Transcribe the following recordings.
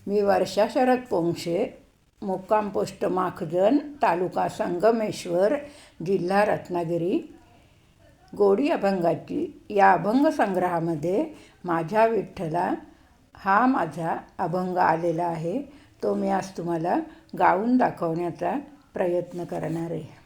मी वर्षा शरद पोंक्षे, मुक्काम पोस्ट माखजन, तालुका संगमेश्वर, जिल्हा रत्नागिरी. गोडी अभंगाची या अभंग संग्रहामध्ये माझ्या विठ्ठला हा माझा अभंग आलेला आहे. तो मी आज तुम्हाला गाऊन दाखवण्याचा प्रयत्न करणार आहे.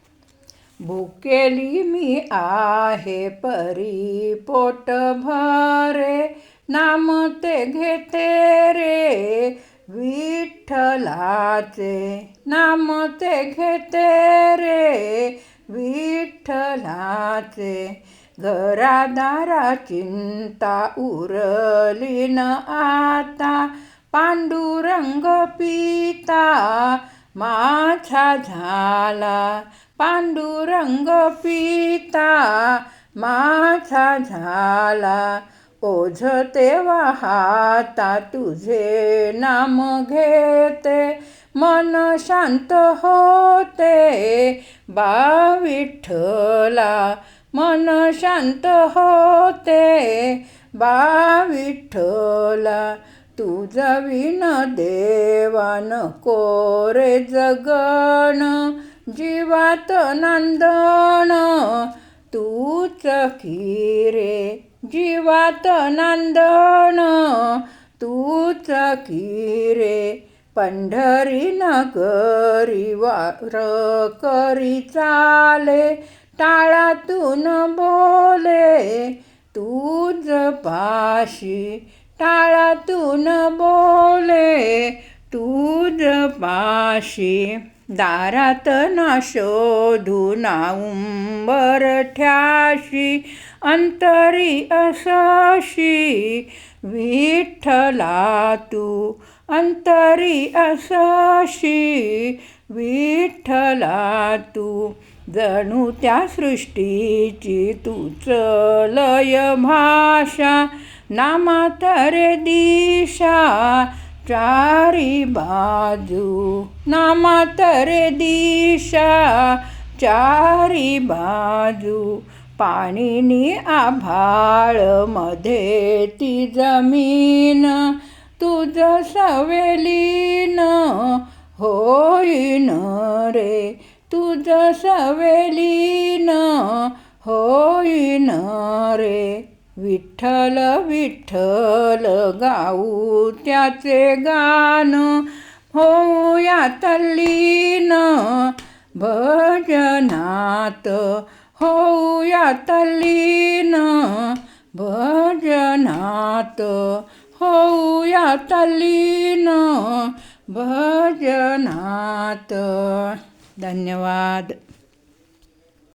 भुकेली मी आहे परी पोट भरे, नाम ते घेते रे विठ्ठलाचे, नाम ते घेते रे विठ्ठलाचे. घरादारा चिंता उरली न आता, पांडुरंग पिता माझा झाला, पांडुरंग पिता माझा झाला. ओझ तेव्हा हाता तुझे नाम घेते, मन शांत होते बा विठ्ठला, मन शांत होते बा विठ्ठला. तुझ विन देवान कोरे जगण, जीवात नंदन तूच की रे, जीवात नंदन तूच की रे. पंढरी नगरी वार करी चाले, टाळातून बोले तुझ पाशी, टाळातून बोले तुझ पाशी. दारात ना शोधू ना उंबरठ्याशी, अंतरी असशी विठ्ठला तू, अंतरी असशी विठ्ठला तू. जणू त्या सृष्टीची तूच लय भाषा, नामात रे दिशा चारी बाजू, नामात रे दिशा चारी बाजू. पाणीनी आभाळ मध्ये ती जमीन, तुझ सवेलीन होईन रे, तुझ सवेलीन होईन रे. विठ्ठल विठ्ठल गाऊ त्याचे गान, होऊया तल्लीन भजनात, होऊया तल्लीन भजनात, होऊया तल्लीन भजनात. धन्यवाद.